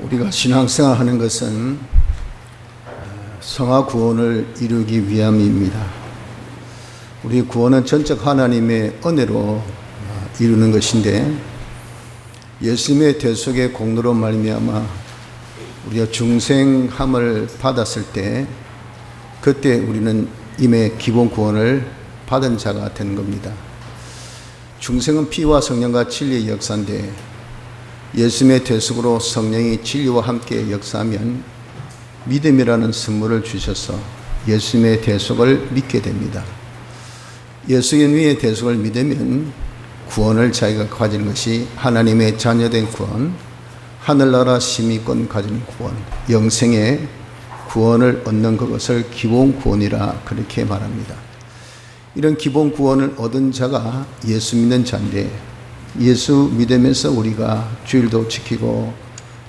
우리가 신앙생활 하는 것은 성화 구원을 이루기 위함입니다. 우리 구원은 전적 하나님의 은혜로 이루는 것인데, 예수님의 대속의 공로로 말미암아 우리가 중생함을 받았을 때, 그때 우리는 이미 기본 구원을 받은 자가 된 겁니다. 중생은 피와 성령과 진리의 역사인데, 예수님의 대속으로 성령이 진리와 함께 역사하면 믿음이라는 선물을 주셔서 예수님의 대속을 믿게 됩니다. 예수님의 대속을 믿으면 구원을 자기가 가지는 것이 하나님의 자녀된 구원, 하늘나라 시민권 가지는 구원, 영생의 구원을 얻는 그것을 기본 구원이라 그렇게 말합니다. 이런 기본 구원을 얻은 자가 예수 믿는 자인데, 예수 믿으면서 우리가 주일도 지키고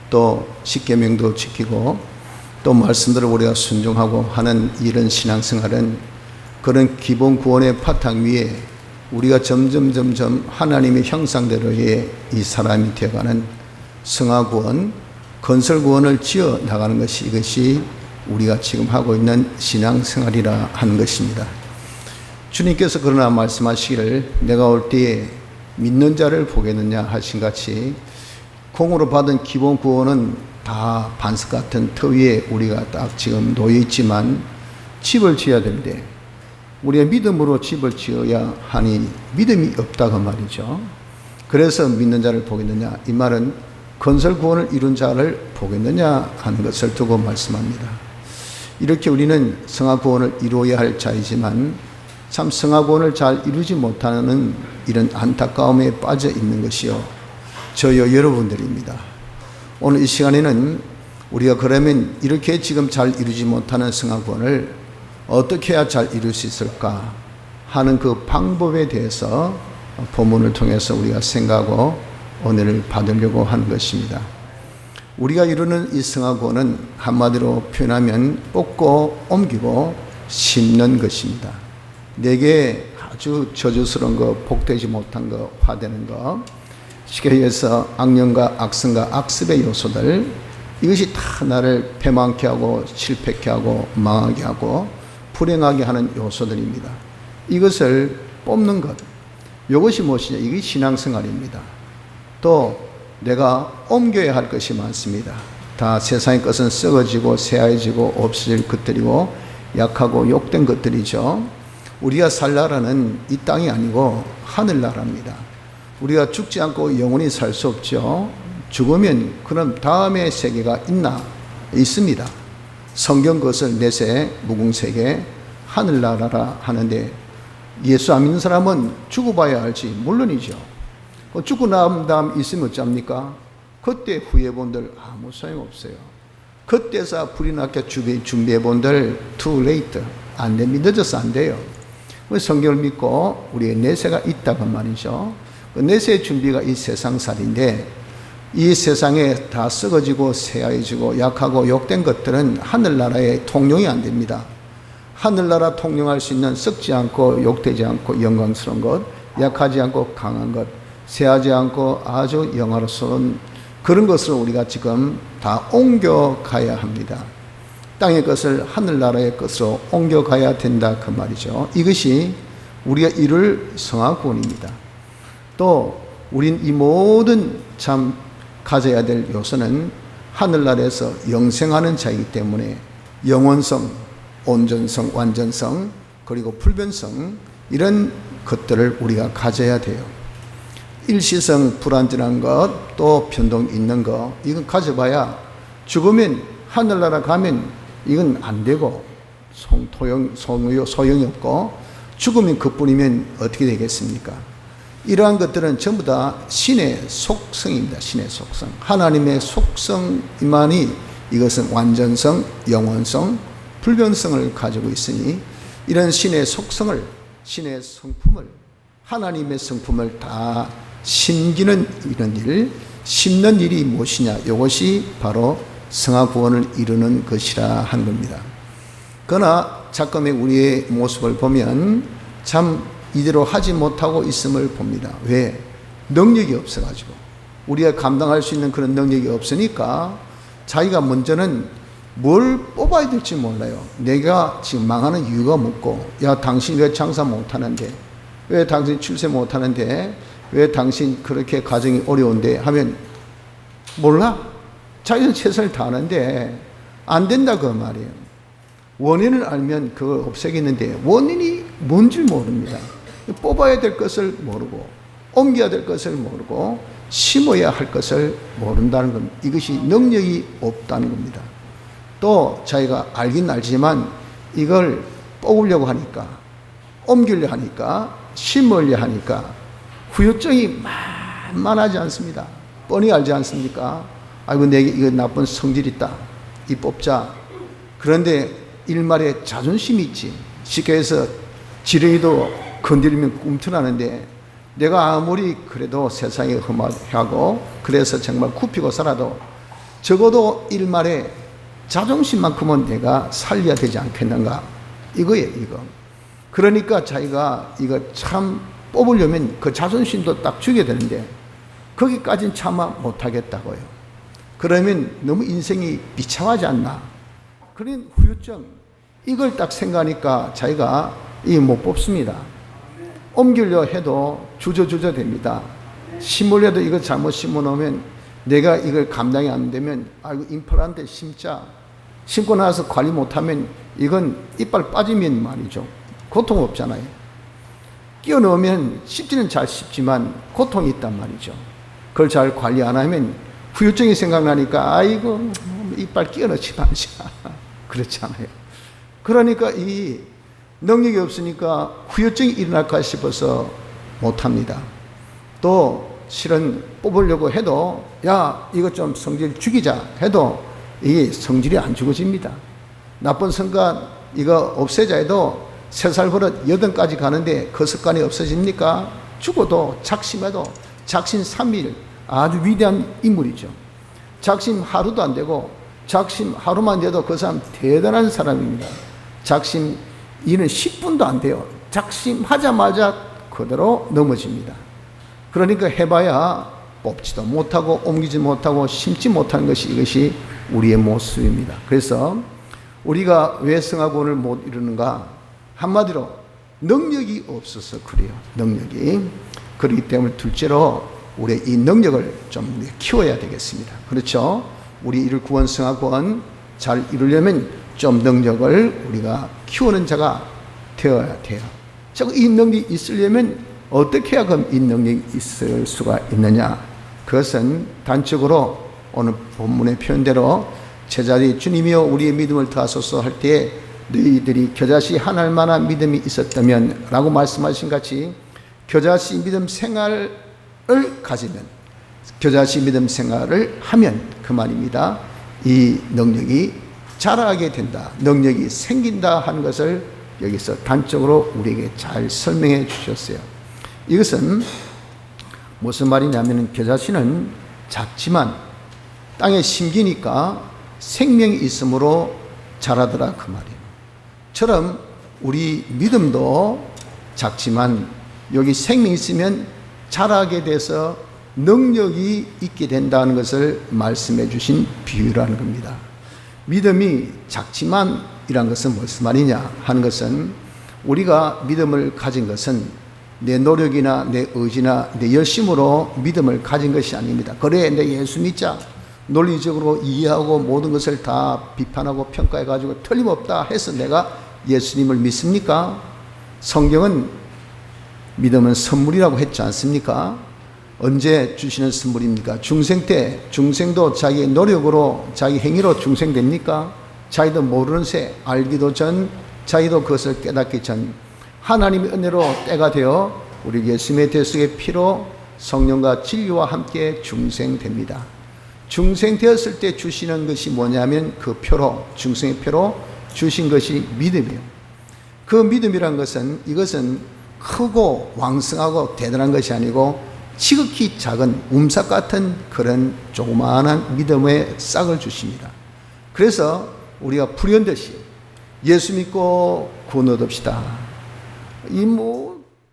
또 십계명도 지키고 또 말씀대로 우리가 순종하고 하는 이런 신앙생활은, 그런 기본 구원의 바탕 위에 우리가 점점 하나님의 형상대로의 이 사람이 되어가는 성화구원, 건설구원을 지어 나가는 것이, 이것이 우리가 지금 하고 있는 신앙생활이라 하는 것입니다. 주님께서 그러나 말씀하시기를 내가 올 때에 믿는 자를 보겠느냐 하신 같이, 공으로 받은 기본 구원은 다 반석 같은 터 위에 우리가 딱 지금 놓여 있지만 집을 지어야 되는데, 우리가 믿음으로 집을 지어야 하니 믿음이 없다고 말이죠. 그래서 믿는 자를 보겠느냐, 이 말은 건설 구원을 이룬 자를 보겠느냐 하는 것을 두고 말씀합니다. 이렇게 우리는 성화 구원을 이루어야 할 자이지만 참 성화 구원을 잘 이루지 못하는 이런 안타까움에 빠져 있는 것이요, 저요 여러분들입니다. 오늘 이 시간에는 우리가 그러면 이렇게 지금 잘 이루지 못하는 성화 구원을 어떻게 해야 잘 이룰 수 있을까 하는 그 방법에 대해서 본문을 통해서 우리가 생각하고 은혜를 받으려고 하는 것입니다. 우리가 이루는 이 성화 구원은 한마디로 표현하면 뽑고 옮기고 심는 것입니다. 내게 아주 저주스러운 거, 복되지 못한 거, 화되는 거, 쉽게 얘기해서 악령과 악성과 악습의 요소들, 이것이 다 나를 패망케 하고 실패케 하고 망하게 하고 불행하게 하는 요소들입니다. 이것을 뽑는 것, 이것이 무엇이냐, 이게 신앙생활입니다. 또 내가 옮겨야 할 것이 많습니다. 다 세상의 것은 썩어지고 새하얘지고 없어질 것들이고 약하고 욕된 것들이죠. 우리가 살 나라는 이 땅이 아니고 하늘나라입니다. 우리가 죽지 않고 영원히 살 수 없죠. 죽으면 그럼 다음의 세계가 있나? 있습니다. 성경 것을 내세 무궁세계 하늘나라라 하는데, 예수 안 믿는 사람은 죽어봐야 알지, 물론이죠. 죽고 난 다음 있으면 어쩝니까? 그때 후회본들 아무 소용없어요. 그때서 불이 나게 준비해본들 too late, 안 됩니다. 늦어서 안 돼요. 성경을 믿고 우리의 내세가 있다고 말이죠. 그 내세의 준비가 이 세상살인데, 이 세상에 다 썩어지고 새하얘지고 약하고 욕된 것들은 하늘나라에 통용이 안 됩니다. 하늘나라 통용할 수 있는 썩지 않고 욕되지 않고 영광스러운 것, 약하지 않고 강한 것, 새하지 않고 아주 영화로운 그런 것을 우리가 지금 다 옮겨가야 합니다. 땅의 것을 하늘나라의 것으로 옮겨가야 된다 그 말이죠. 이것이 우리가 이룰 성화구원입니다. 또 우린 이 모든 참 가져야 될 요소는 하늘나라에서 영생하는 자이기 때문에 영원성, 온전성, 완전성, 그리고 불변성, 이런 것들을 우리가 가져야 돼요. 일시성, 불완전한 것, 또 변동 있는 것, 이건 가져봐야 죽으면 하늘나라 가면 이건 안 되고 소용이 없고, 죽으면 그뿐이면 어떻게 되겠습니까? 이러한 것들은 전부 다 신의 속성입니다. 신의 속성, 하나님의 속성만이 이것은 완전성, 영원성, 불변성을 가지고 있으니, 이런 신의 속성을, 신의 성품을, 하나님의 성품을 다 심기는 이런 일, 심는 일이 무엇이냐, 이것이 바로 성화구원을 이루는 것이라 하는 겁니다. 그러나 잠깐의 우리의 모습을 보면 참 이대로 하지 못하고 있음을 봅니다. 왜? 능력이 없어가지고, 우리가 감당할 수 있는 그런 능력이 없으니까 자기가 먼저는 뭘 뽑아야 될지 몰라요. 내가 지금 망하는 이유가 뭐고, 야, 당신 왜 장사 못하는데, 왜 당신 출세 못하는데, 왜 당신 그렇게 가정이 어려운데 하면 몰라? 자기는 최선을 다하는데 안 된다 그 말이에요. 원인을 알면 그걸 없애겠는데 원인이 뭔지 모릅니다. 뽑아야 될 것을 모르고 옮겨야 될 것을 모르고 심어야 할 것을 모른다는 겁니다. 이것이 능력이 없다는 겁니다. 또 자기가 알긴 알지만 이걸 뽑으려고 하니까, 옮기려 하니까, 심으려 하니까 후유증이 만만하지 않습니다. 뻔히 알지 않습니까? 아이고, 내게 이거 나쁜 성질 있다, 이 뽑자. 그런데 일말에 자존심이 있지. 쉽게 해서 지렁이도 건드리면 꿈틀하는데, 내가 아무리 그래도 세상에 험하고 그래서 정말 굽히고 살아도 적어도 일말에 자존심만큼은 내가 살려야 되지 않겠는가, 이거예요, 이거. 그러니까 자기가 이거 참 뽑으려면 그 자존심도 딱 죽여야 되는데 거기까지는 차마 못하겠다고요. 그러면 너무 인생이 비참하지 않나. 그런 후유증, 이걸 딱 생각하니까 자기가 이 못 뽑습니다. 옮기려 해도 주저주저 됩니다. 심으려도 이거 잘못 심어놓으면 내가 이걸 감당이 안 되면 아이고, 인플란트 심자. 심고 나서 관리 못하면 이건 이빨 빠지면 말이죠, 고통 없잖아요. 끼워 넣으면 씹지는 잘 씹지만 고통이 있단 말이죠. 그걸 잘 관리 안 하면 후유증이 생각나니까 아이고, 이빨 끼워 넣지 마자. 그렇잖아요. 그러니까 이 능력이 없으니까 후유증이 일어날까 싶어서 못합니다. 또 실은 뽑으려고 해도 야, 이거 좀 성질 죽이자 해도 이게 성질이 안 죽어집니다. 나쁜 습관 이거 없애자 해도 3살 버릇 8까지 가는데 그 습관이 없어집니까? 죽어도 작심해도 작심 3일, 아주 위대한 인물이죠. 작심 하루도 안 되고 작심 하루만 돼도 그 사람 대단한 사람입니다. 작심 이는 10분도 안 돼요. 작심하자마자 그대로 넘어집니다. 그러니까 해봐야 뽑지도 못하고 옮기지 못하고 심지 못하는 것이 이것이 우리의 모습입니다. 그래서 우리가 왜 성화구원을 못 이루는가? 한마디로 능력이 없어서 그래요. 능력이. 그렇기 때문에 둘째로 우리의 이 능력을 좀 키워야 되겠습니다. 그렇죠? 우리 이를 구원 성화구원 잘 이루려면 좀 능력을 우리가 키우는 자가 되어야 돼요. 이 능력이 있으려면 어떻게 해야 그럼 이 능력이 있을 수가 있느냐? 그것은 단적으로 오늘 본문의 표현대로 제자들이 주님이여 우리의 믿음을 더하소서 할 때 너희들이 겨자씨 하나일 만한 믿음이 있었다면 라고 말씀하신 같이 겨자씨 믿음 생활을 가지면, 겨자씨 믿음 생활을 하면 그만입니다. 이 능력이 자라게 된다, 능력이 생긴다 하는 것을 여기서 단적으로 우리에게 잘 설명해 주셨어요. 이것은 무슨 말이냐면 겨자씨는 작지만 땅에 심기니까 생명이 있으므로 자라더라 그 말이에요. 처럼 우리 믿음도 작지만 여기 생명이 있으면 자라게 돼서 능력이 있게 된다는 것을 말씀해 주신 비유라는 겁니다. 믿음이 작지만 이란 것은 무슨 말이냐 하는 것은 우리가 믿음을 가진 것은 내 노력이나 내 의지나 내 열심으로 믿음을 가진 것이 아닙니다. 그래, 내 예수 믿자 논리적으로 이해하고 모든 것을 다 비판하고 평가해가지고 틀림없다 해서 내가 예수님을 믿습니까? 성경은 믿음은 선물이라고 했지 않습니까? 언제 주시는 선물입니까? 중생 때. 중생도 자기의 노력으로 자기 행위로 중생됩니까? 자기도 모르는 새 알기도 전, 자기도 그것을 깨닫기 전 하나님의 은혜로 때가 되어 우리 예수님의 대속의 피로 성령과 진리와 함께 중생됩니다. 중생되었을 때 주시는 것이 뭐냐면 그 표로, 중생의 표로 주신 것이 믿음이에요. 그 믿음이란 것은 이것은 크고 왕성하고 대단한 것이 아니고 지극히 작은 움삭 같은 그런 조그마한 믿음의 싹을 주십니다. 그래서 우리가 불현듯이 예수 믿고 구원 얻읍시다. 이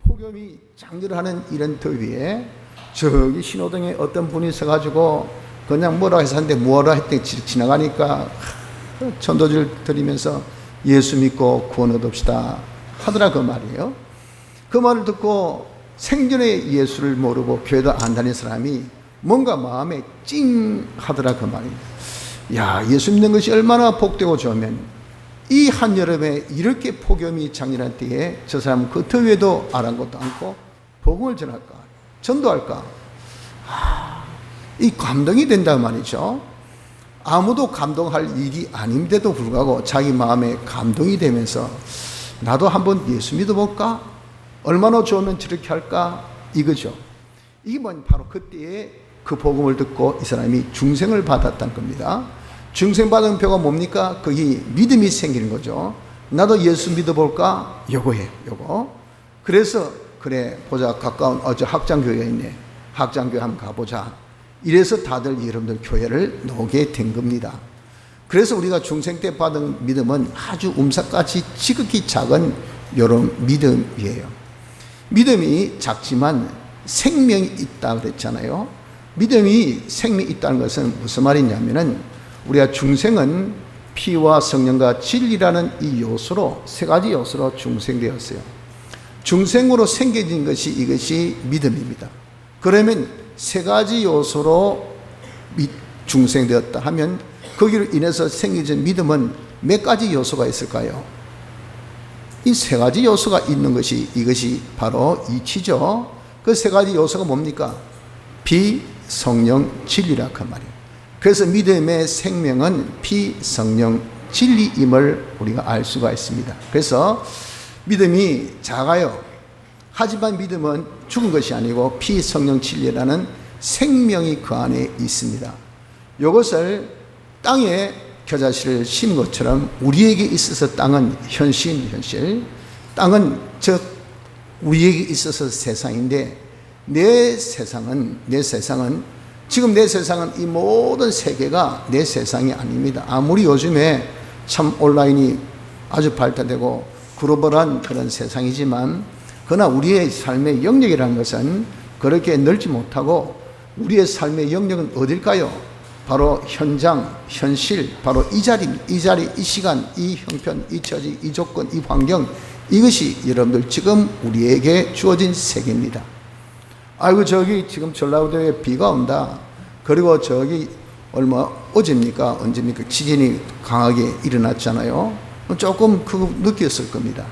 폭염이 장렬하는 이런 더위에 저기 신호등에 어떤 분이 서가지고 그냥 뭐라 해서 하는데 뭐라 했더니 지나가니까 전도지를 드리면서 예수 믿고 구원 얻읍시다 하더라 그 말이에요. 그 말을 듣고 생전에 예수를 모르고 교회도 안 다니는 사람이 뭔가 마음에 찡 하더라 그 말이에요. 야, 예수 믿는 것이 얼마나 복되고 좋으면 이 한여름에 이렇게 폭염이 장렬한 때에 저 사람은 그 더위에도 아랑곳도 않고 복음을 전할까, 전도할까. 이 감동이 된다 말이죠. 아무도 감동할 일이 아닌데도 불구하고 자기 마음에 감동이 되면서 나도 한번 예수 믿어볼까? 얼마나 좋으면 저렇게 할까? 이거죠. 이게 바로 그때에 그 복음을 듣고 이 사람이 중생을 받았다는 겁니다. 중생 받은 표가 뭡니까? 거기 믿음이 생기는 거죠. 나도 예수 믿어볼까? 요거예요, 요거. 그래서 그래 보자, 가까운 어제 학장교회가 있네, 학장교회 한번 가보자. 이래서 다들 여러분들 교회를 나오게 된 겁니다. 그래서 우리가 중생 때 받은 믿음은 아주 음삭같이 지극히 작은 이런 믿음이에요. 믿음이 작지만 생명이 있다 그랬잖아요. 믿음이 생명이 있다는 것은 무슨 말이냐면은 우리가 중생은 피와 성령과 진리라는 이 요소로, 세 가지 요소로 중생되었어요. 중생으로 생겨진 것이 이것이 믿음입니다. 그러면 세 가지 요소로 중생되었다 하면 거기로 인해서 생겨진 믿음은 몇 가지 요소가 있을까요? 이 세 가지 요소가 있는 것이 이것이 바로 이치죠. 그 세 가지 요소가 뭡니까? 피, 성령, 진리라 그 말이에요. 그래서 믿음의 생명은 피, 성령, 진리임을 우리가 알 수가 있습니다. 그래서 믿음이 작아요. 하지만 믿음은 죽은 것이 아니고 피, 성령, 진리라는 생명이 그 안에 있습니다. 이것을 땅에 겨자씨를 심은 것처럼 우리에게 있어서 땅은 현실, 땅은 즉 우리에게 있어서 세상인데 내 세상은 지금 내 세상은 이 모든 세계가 내 세상이 아닙니다. 아무리 요즘에 참 온라인이 아주 발달되고 글로벌한 그런 세상이지만 그러나 우리의 삶의 영역이라는 것은 그렇게 넓지 못하고 우리의 삶의 영역은 어딜까요? 바로 현장, 현실, 바로 이 자리, 이 시간, 이 형편, 이 처지, 이 조건, 이 환경, 이것이 여러분들 지금 우리에게 주어진 세계입니다. 아이고 저기 지금 전라도에 비가 온다. 그리고 저기 어제입니까? 언제입니까? 지진이 강하게 일어났잖아요. 조금 그거 느꼈을 겁니다.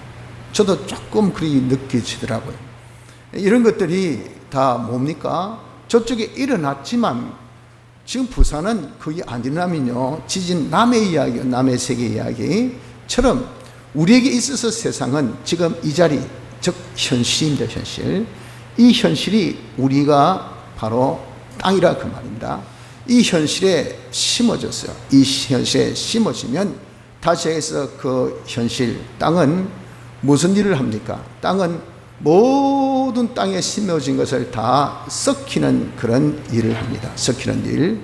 저도 조금 그렇게 느껴지더라고요. 이런 것들이 다 뭡니까? 저쪽에 일어났지만 지금 부산은 그게 안 일어나면요. 지진 남의 이야기요. 남의 세계 이야기처럼 우리에게 있어서 세상은 지금 이 자리, 즉 현실입니다. 현실. 이 현실이 우리가 바로 땅이라 그 말입니다. 이 현실에 심어졌어요. 이 현실에 심어지면 다시 해서 그 현실, 땅은 무슨 일을 합니까? 땅은 모든 땅에 심어진 것을 다 썩히는 그런 일을 합니다. 썩히는 일.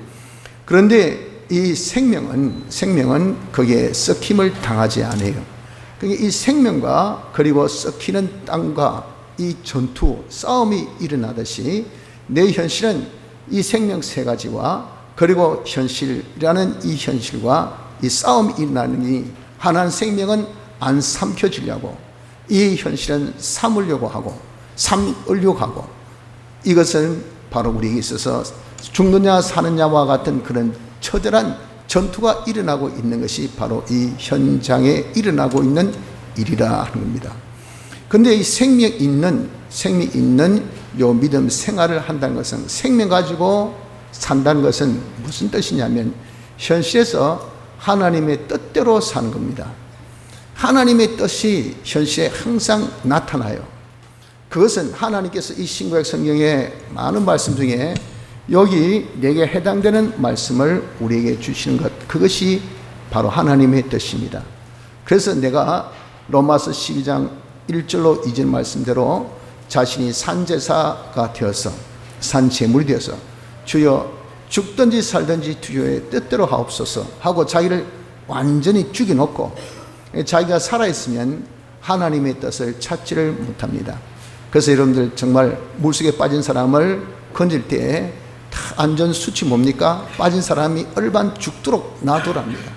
그런데 이 생명은 거기에 썩힘을 당하지 않아요. 그러니까 이 생명과 그리고 썩히는 땅과 이 전투, 싸움이 일어나듯이 내 현실은 이 생명 세 가지와 그리고 현실이라는 이 현실과 이 싸움이 일어나느니 하나는 생명은 안 삼켜지려고 이 현실은 삼으려고 하고 이것은 바로 우리에게 있어서 죽느냐 사느냐와 같은 그런 처절한 전투가 일어나고 있는 것이 바로 이 현장에 일어나고 있는 일이라 하는 겁니다. 그런데 이 생명 있는 요 믿음 생활을 한다는 것은 생명 가지고 산다는 것은 무슨 뜻이냐면 현실에서 하나님의 뜻대로 사는 겁니다. 하나님의 뜻이 현실에 항상 나타나요. 그것은 하나님께서 이 신구약 성경의 많은 말씀 중에 여기 내게 해당되는 말씀을 우리에게 주시는 것, 그것이 바로 하나님의 뜻입니다. 그래서 내가 로마서 12장 1절로 2절 말씀대로 자신이 산제사가 되어서 산제물이 되어서 주여 죽든지 살든지 주의 뜻대로 하옵소서 하고 자기를 완전히 죽여놓고 자기가 살아있으면 하나님의 뜻을 찾지를 못합니다. 그래서 여러분들 정말 물속에 빠진 사람을 건질 때 다 안전수치 뭡니까? 빠진 사람이 얼반 죽도록 놔두랍니다.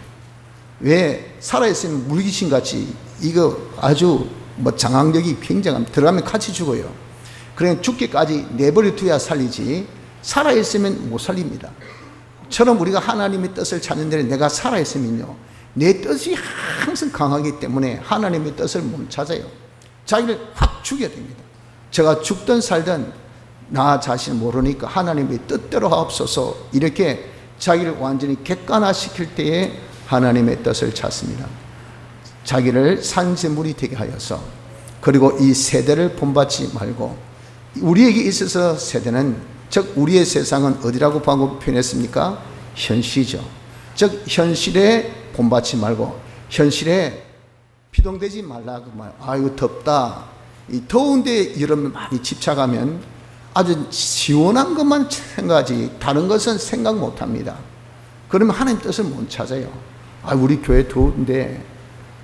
왜? 살아있으면 물귀신같이 이거 아주 장악력이 굉장합니다. 들어가면 같이 죽어요. 그러니 죽기까지 내버려 두야 살리지 살아있으면 못 살립니다. 처럼 우리가 하나님의 뜻을 찾는 데는 내가 살아있으면요, 내 뜻이 항상 강하기 때문에 하나님의 뜻을 못 찾아요. 자기를 확 죽여야 됩니다. 제가 죽든 살든 나 자신 모르니까 하나님의 뜻대로 하옵소서, 이렇게 자기를 완전히 객관화시킬 때에 하나님의 뜻을 찾습니다. 자기를 산재물이 되게 하여서, 그리고 이 세대를 본받지 말고, 우리에게 있어서 세대는, 즉 우리의 세상은 어디라고 방금 표현했습니까? 현실이죠. 즉 현실에 본받지 말고 현실에 피동되지 말라고 말해요. 아이고 덥다. 이 더운데 여러분 많이 집착하면 아주 시원한 것만 생각하지 다른 것은 생각 못합니다. 그러면 하나님 뜻을 못 찾아요. 아, 우리 교회 더운데,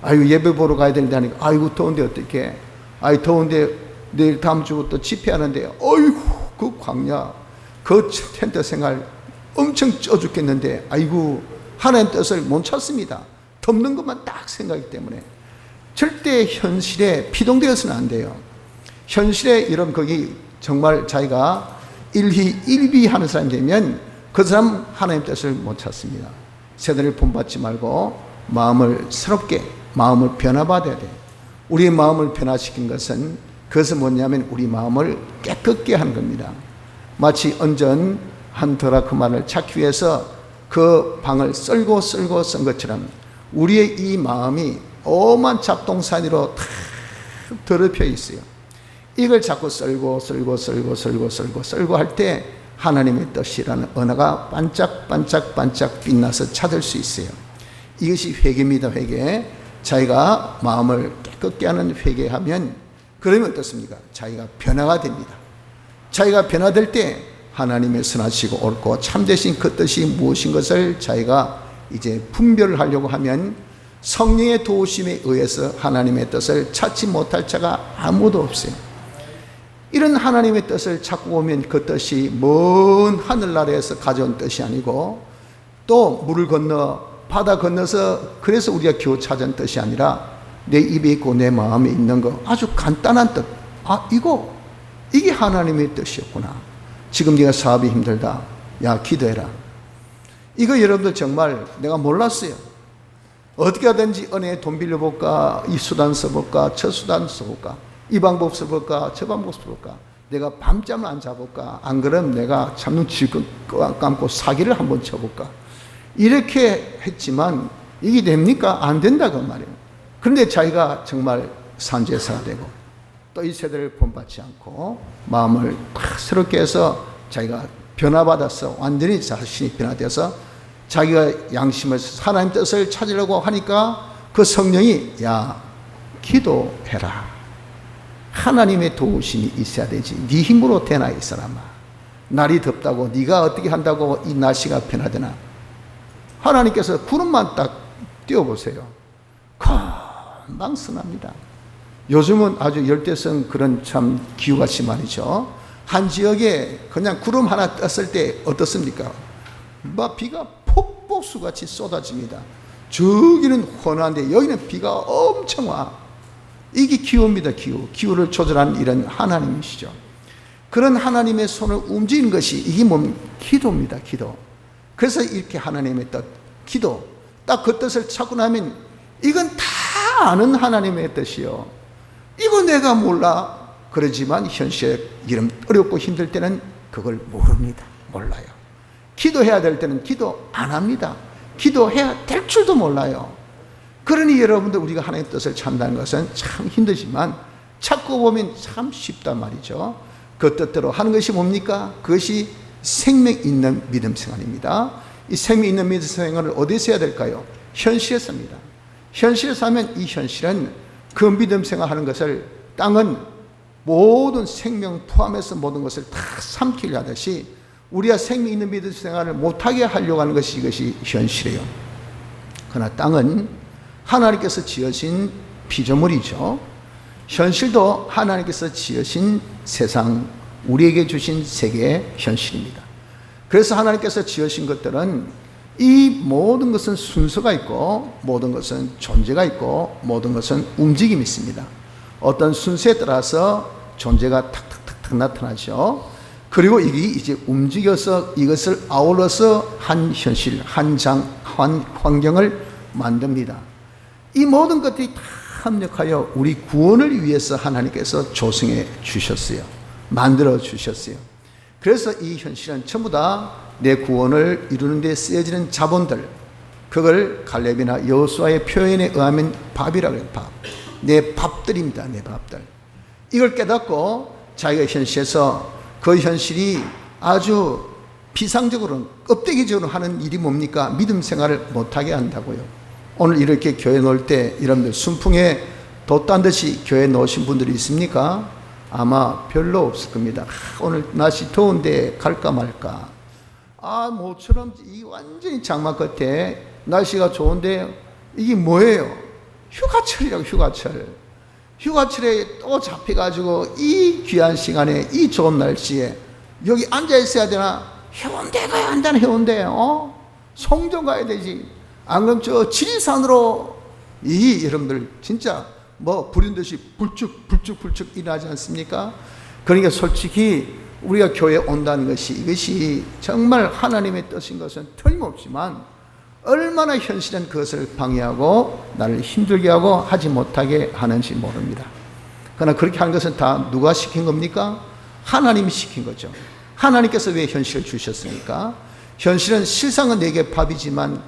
아이고 예배 보러 가야 된다니까, 아이고 더운데 어떻게, 아이 더운데 내일 다음 주부터 집회하는데, 어이구 그 광야, 그 텐트 생활 엄청 쪄 죽겠는데, 아이고 하나님 뜻을 못 찾습니다. 덮는 것만 딱 생각하기 때문에. 절대 현실에 피동되어서는 안 돼요. 현실에 이런 거기 정말 자기가 일비하는 사람이 되면 그 사람 하나님 뜻을 못 찾습니다. 세대를 본받지 말고 마음을 새롭게, 마음을 변화받아야 돼요. 우리의 마음을 변화시킨 것은, 그것은 뭐냐면 우리 마음을 깨끗게 하는 겁니다. 마치 언전 한 드라크마를 찾기 위해서 그 방을 썰고 쓴 것처럼 우리의 이 마음이 오만 잡동사니로 다 더럽혀 있어요. 이걸 자꾸 썰고 할 때 하나님의 뜻이라는 언어가 반짝반짝 빛나서 찾을 수 있어요. 이것이 회개입니다. 회개. 자기가 마음을 깨끗게 하는 회개하면, 그러면 어떻습니까? 자기가 변화가 됩니다. 자기가 변화될 때 하나님의 선하시고 옳고 참되신 그 뜻이 무엇인 것을 자기가 이제 분별을 하려고 하면 성령의 도우심에 의해서 하나님의 뜻을 찾지 못할 자가 아무도 없어요. 이런 하나님의 뜻을 찾고 보면 그 뜻이 먼 하늘나라에서 가져온 뜻이 아니고, 또 물을 건너 바다 건너서 그래서 우리가 겨우 찾은 뜻이 아니라 내 입에 있고 내 마음에 있는 거, 아주 간단한 뜻. 아, 이게 하나님의 뜻이었구나. 지금 네가 사업이 힘들다. 야, 기도해라. 이거 여러분들 정말 내가 몰랐어요. 어떻게 하든지 은혜에 돈 빌려볼까, 이 수단 써볼까, 저 수단 써볼까, 이 방법 써볼까, 저 방법 써볼까, 내가 밤잠을 안 자볼까, 안 그러면 내가 잠눈 질끈 감고 사기를 한번 쳐볼까, 이렇게 했지만 이게 됩니까? 안 된다 그 말이에요. 그런데 자기가 정말 산제사가 되고 또 이 세대를 본받지 않고 마음을 딱 새롭게 해서 자기가 변화받아서 완전히 자신이 변화되어서 자기가 양심을 하나님 뜻을 찾으려고 하니까 그 성령이, 야, 기도해라. 하나님의 도우심이 있어야 되지. 네 힘으로 되나 이 사람아. 날이 덥다고 네가 어떻게 한다고 이 날씨가 변화되나. 하나님께서 구름만 딱 띄워보세요. 금방 선합니다. 요즘은 아주 열대성 그런 참 기후가 심하죠. 한 지역에 그냥 구름 하나 떴을 때 어떻습니까? 막 비가 폭포수같이 쏟아집니다. 저기는 혼한데 여기는 비가 엄청 와. 이게 기후입니다. 기후를 조절하는 이런 하나님이시죠. 그런 하나님의 손을 움직이는 것이 이게 뭡니까? 기도입니다. 기도. 그래서 이렇게 하나님의 뜻, 기도, 딱 그 뜻을 찾고 나면 이건 다 아는 하나님의 뜻이요. 이거 내가 몰라. 그러지만 현실에 이런 어렵고 힘들 때는 그걸 모릅니다. 몰라요. 기도해야 될 때는 기도 안 합니다. 기도해야 될 줄도 몰라요. 그러니 여러분들 우리가 하나님의 뜻을 찾는다는 것은 참 힘들지만 찾고 보면 참 쉽단 말이죠. 그 뜻대로 하는 것이 뭡니까? 그것이 생명 있는 믿음 생활입니다. 이 생명 있는 믿음 생활을 어디서 해야 될까요? 현실에서입니다. 현실에서 하면 이 현실은 그 믿음 생활하는 것을, 땅은 모든 생명 포함해서 모든 것을 다 삼키려 하듯이 우리가 생명 있는 믿음 생활을 못하게 하려고 하는 것이 이것이 현실이에요. 그러나 땅은 하나님께서 지으신 피조물이죠. 현실도 하나님께서 지으신 세상, 우리에게 주신 세계의 현실입니다. 그래서 하나님께서 지으신 것들은 이 모든 것은 순서가 있고, 모든 것은 존재가 있고, 모든 것은 움직임이 있습니다. 어떤 순서에 따라서 존재가 탁탁탁탁 나타나죠. 그리고 이게 이제 움직여서 이것을 아울러서 한 현실, 한 환경을 만듭니다. 이 모든 것들이 다 합력하여 우리 구원을 위해서 하나님께서 조성해 주셨어요. 만들어 주셨어요. 그래서 이 현실은 전부 다 내 구원을 이루는 데 쓰여지는 자본들, 그걸 갈렙이나 여호수아의 표현에 의하면 밥이라고 해요. 밥. 내 밥들입니다. 내 밥들. 이걸 깨닫고 자기가 현실에서 그 현실이 아주 비상적으로 껍데기적으로 하는 일이 뭡니까? 믿음 생활을 못하게 한다고요. 오늘 이렇게 교회 놓을 때 여러분들 순풍에 돛단 듯이 교회 놓으신 분들이 있습니까? 아마 별로 없을 겁니다. 오늘 날씨 더운데 갈까 말까. 모처럼 이 완전히 장마 끝에 날씨가 좋은데 이게 뭐예요? 휴가철이라고. 휴가철에 또 잡혀가지고 이 귀한 시간에 이 좋은 날씨에 여기 앉아 있어야 되나? 해운대 가야 한다는. 해운대 송정 가야 되지. 안 그럼 저 지리산으로 여러분들 진짜 뭐 부린 듯이 불쭉 일하지 않습니까? 그러니까 솔직히 우리가 교회에 온다는 것이, 이것이 정말 하나님의 뜻인 것은 틀림없지만 얼마나 현실은 그것을 방해하고 나를 힘들게 하고 하지 못하게 하는지 모릅니다. 그러나 그렇게 하는 것은 다 누가 시킨 겁니까? 하나님이 시킨 거죠. 하나님께서 왜 현실을 주셨습니까? 현실은 실상은 내게 밥이지만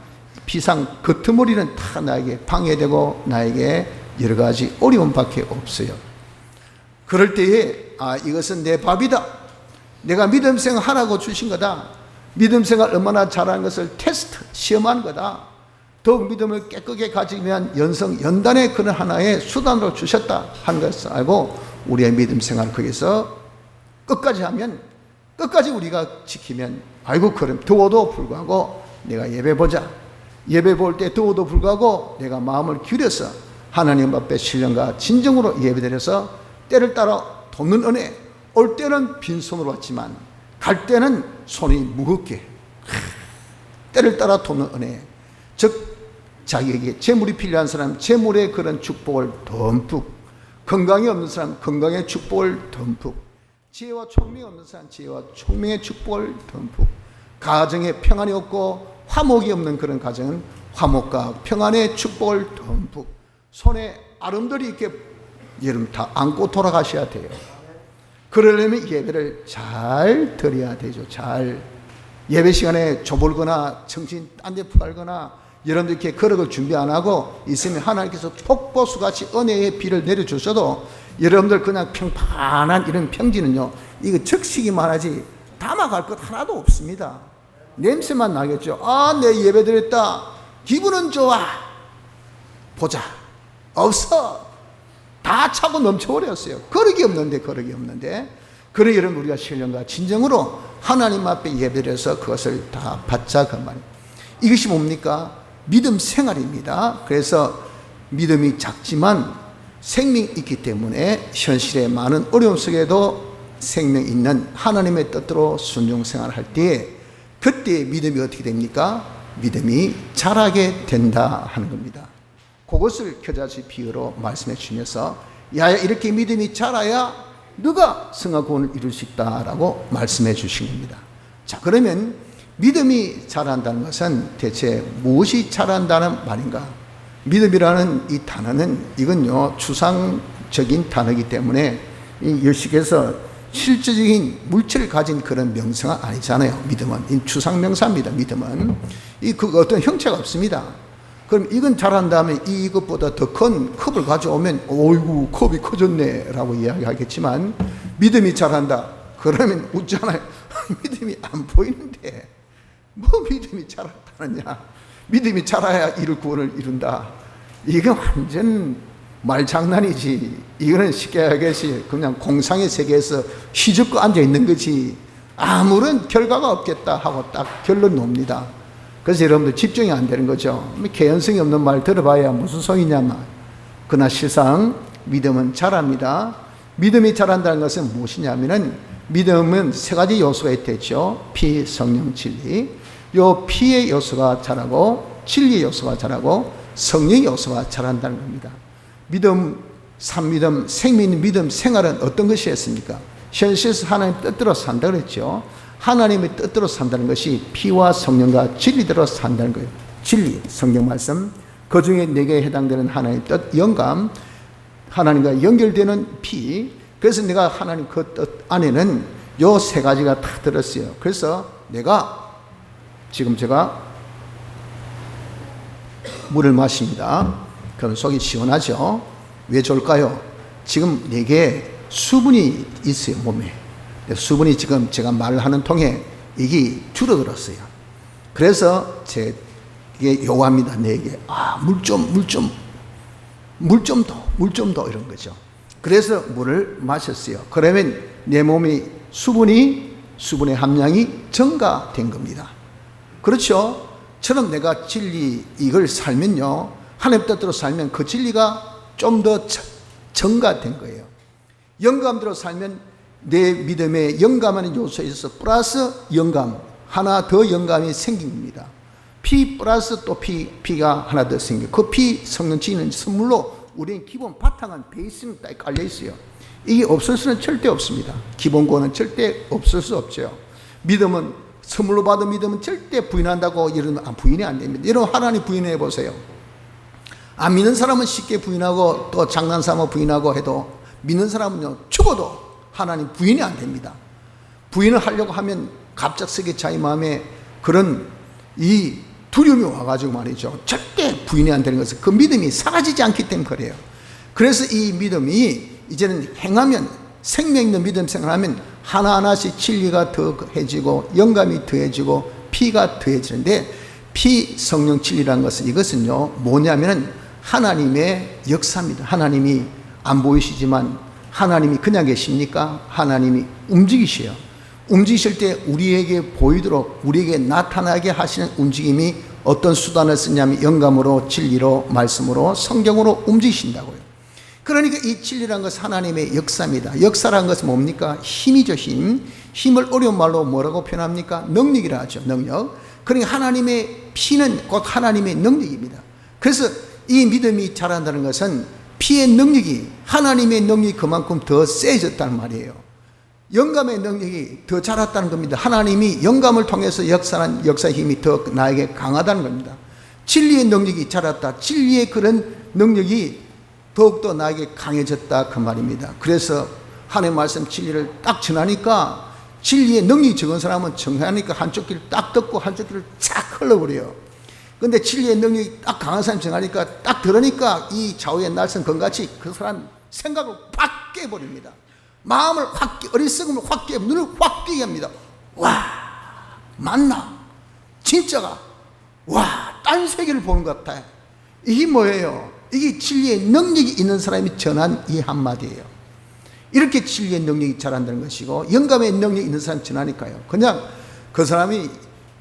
비상 겉머리는 다 나에게 방해되고 나에게 여러 가지 어려움밖에 없어요. 그럴 때에 이것은 내 밥이다. 내가 믿음 생활하라고 주신 거다. 믿음 생활 얼마나 잘하는 것을 테스트, 시험하는 거다. 더욱 믿음을 깨끗하게 가지면 연단의 그런 하나의 수단으로 주셨다 하는 것을 알고 우리의 믿음 생활을 거기서 끝까지 하면, 끝까지 우리가 지키면, 아이고 그럼 더워도 불구하고 내가 예배 보자. 예배 볼 때 더워도 불구하고 내가 마음을 기울여서 하나님 앞에 신령과 진정으로 예배드려서 때를 따라 돕는 은혜. 올 때는 빈손으로 왔지만 갈 때는 손이 무겁게 때를 따라 돕는 은혜. 즉 자기에게 재물이 필요한 사람 재물의 그런 축복을 듬뿍, 건강이 없는 사람 건강의 축복을 듬뿍, 지혜와 총명이 없는 사람 지혜와 총명의 축복을 듬뿍, 가정에 평안이 없고 화목이 없는 그런 가정은 화목과 평안의 축복을 듬뿍, 손에 아름드리 있게 여러분 다 안고 돌아가셔야 돼요. 그러려면 예배를 잘 드려야 되죠. 잘. 예배 시간에 조불거나 정신 딴 데 푸갈거나 여러분들 이렇게 거룩을 준비 안 하고 있으면 하나님께서 폭포수같이 은혜의 비를 내려주셔도 여러분들 그냥 평판한 이런 평지는요, 이거 적시기만 하지 담아갈 것 하나도 없습니다. 냄새만 나겠죠. 내 예배 드렸다. 기분은 좋아. 보자. 없어. 다 차고 넘쳐버렸어요. 거룩이 없는데. 그래 여러분 우리가 신령과 진정으로 하나님 앞에 예배드려서 그것을 다 받자 그 말이에요. 이것이 뭡니까? 믿음 생활입니다. 그래서 믿음이 작지만 생명이 있기 때문에 현실의 많은 어려움 속에도 생명 있는 하나님의 뜻대로 순종 생활할 때에 그때 믿음이 어떻게 됩니까? 믿음이 자라게 된다 하는 겁니다. 그것을 겨자씨 비유로 말씀해 주면서 야야 이렇게 믿음이 자라야 너가 성화 구원을 이룰 수 있다라고 말씀해 주신 겁니다. 자, 그러면 믿음이 자란다는 것은 대체 무엇이 자란다는 말인가? 믿음이라는 이 단어는 이건요 추상적인 단어이기 때문에 이 열식에서 실질적인 물질을 가진 그런 명사가 아니잖아요. 믿음은 이 추상 명사입니다. 믿음은 그 어떤 형체가 없습니다. 그럼 이건 자란다면 이것보다 더 큰 컵을 가져오면 어이구 컵이 커졌네 라고 이야기하겠지만 믿음이 자란다 그러면 웃잖아요. 믿음이 안 보이는데 뭐 믿음이 자랐다느냐. 믿음이 자라야 이룰 구원을 이룬다. 이건 완전 말장난이지. 이거는 쉽게 하겠지 그냥 공상의 세계에서 휘젓고 앉아있는 거지 아무런 결과가 없겠다 하고 딱 결론 놉니다. 그래서 여러분들 집중이 안 되는 거죠. 개연성이 없는 말 들어봐야 무슨 소리냐만. 그러나 실상 믿음은 자랍니다. 믿음이 자란다는 것은 무엇이냐면은 믿음은 세 가지 요소가 있겠죠. 피, 성령, 진리. 요 피의 요소가 자라고 진리의 요소가 자라고 성령의 요소가 자란다는 겁니다. 믿음, 산믿음, 생명 믿음 생활은 어떤 것이었습니까? 현실에서 하나님 뜻대로 산다 그랬죠. 하나님의 뜻대로 산다는 것이 피와 성령과 진리대로 산다는 거예요. 진리, 성경 말씀, 그 중에 내게 해당되는 하나님의 뜻, 영감, 하나님과 연결되는 피. 그래서 내가 하나님 그 뜻 안에는 요 세 가지가 다 들었어요. 그래서 내가 지금 제가 물을 마십니다. 그럼 속이 시원하죠? 왜 좋을까요? 지금 내게 수분이 있어요, 몸에. 수분이 지금 제가 말하는 통에 이게 줄어들었어요. 그래서 제게 요구합니다, 내게. 물 좀 더, 이런 거죠. 그래서 물을 마셨어요. 그러면 내 몸이 수분의 함량이 증가된 겁니다. 그렇죠? 처럼 내가 진리 이걸 살면요, 하나님 뜻대로 살면 그 진리가 좀 더 증가된 거예요. 영감대로 살면 내 믿음에 영감하는 요소에 있어서 플러스 영감, 하나 더 영감이 생긴 겁니다. 피 플러스 또 피가 하나 더 생겨요. 그 피 성령 지는 선물로 우리는 기본 바탕은 베이스는 딱 깔려 있어요. 이게 없을 수는 절대 없습니다. 기본권은 절대 없을 수 없죠. 믿음은, 선물로 받은 믿음은 절대 부인한다고 이러면 부인이 안 됩니다. 여러분 하나님 부인해 보세요. 안 믿는 사람은 쉽게 부인하고 또 장난삼아 부인하고 해도 믿는 사람은요, 죽어도 하나님 부인이 안 됩니다. 부인을 하려고 하면 갑작스럽게 자기 마음에 그런 이 두려움이 와가지고 말이죠, 절대 부인이 안 되는 것은 그 믿음이 사라지지 않기 때문에 그래요. 그래서 이 믿음이 이제는 행하면, 생명 있는 믿음 생활하면 하나하나씩 진리가 더해지고 영감이 더해지고 피가 더해지는데, 피, 성령, 진리라는 것은 이것은요 뭐냐면은 하나님의 역사입니다. 하나님이 안 보이시지만 하나님이 그냥 계십니까? 하나님이 움직이셔요. 움직이실 때 우리에게 보이도록, 우리에게 나타나게 하시는 움직임이 어떤 수단을 쓰냐면 영감으로, 진리로, 말씀으로, 성경으로 움직이신다고요. 그러니까 이 진리라는 것은 하나님의 역사입니다. 역사라는 것은 뭡니까? 힘이죠, 힘. 힘을 어려운 말로 뭐라고 표현합니까? 능력이라 하죠, 능력. 그러니까 하나님의 피는 곧 하나님의 능력입니다. 그래서 이 믿음이 자란다는 것은 피의 능력이, 하나님의 능력이 그만큼 더 세졌다는 말이에요. 영감의 능력이 더 자랐다는 겁니다. 하나님이 영감을 통해서 역사한 역사의 힘이 더 나에게 강하다는 겁니다. 진리의 능력이 자랐다. 진리의 그런 능력이 더욱더 나에게 강해졌다, 그 말입니다. 그래서 하나님의 말씀 진리를 딱 전하니까, 진리의 능력이 적은 사람은 정하니까 한쪽 귀를 딱 듣고 한쪽 귀를 쫙 흘러버려요. 근데 진리의 능력이 딱 강한 사람이 정하니까 딱 들으니까 이 좌우의 날선 검같이 그 사람 생각을 확 깨버립니다. 마음을 확 어리석음을 확 깨, 눈을 확 뜨게 합니다. 와, 맞나? 진짜가, 와, 딴 세계를 보는 것 같아요. 이게 뭐예요? 이게 진리의 능력이 있는 사람이 전한 이 한마디예요. 이렇게 진리의 능력이 자란다는 것이고, 영감의 능력이 있는 사람이 전하니까요. 그냥 그 사람이,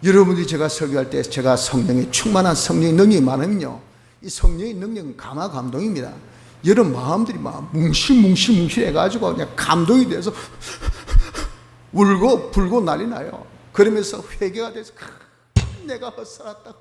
여러분들이 제가 설교할 때 제가 성령에 충만한 성령의 능력이 많으면요, 이 성령의 능력은 감화감동입니다. 여러분 마음들이 막 뭉실뭉실 해가지고 그냥 감동이 돼서 울고 불고 난리 나요. 그러면서 회개가 돼서 내가 헛살았다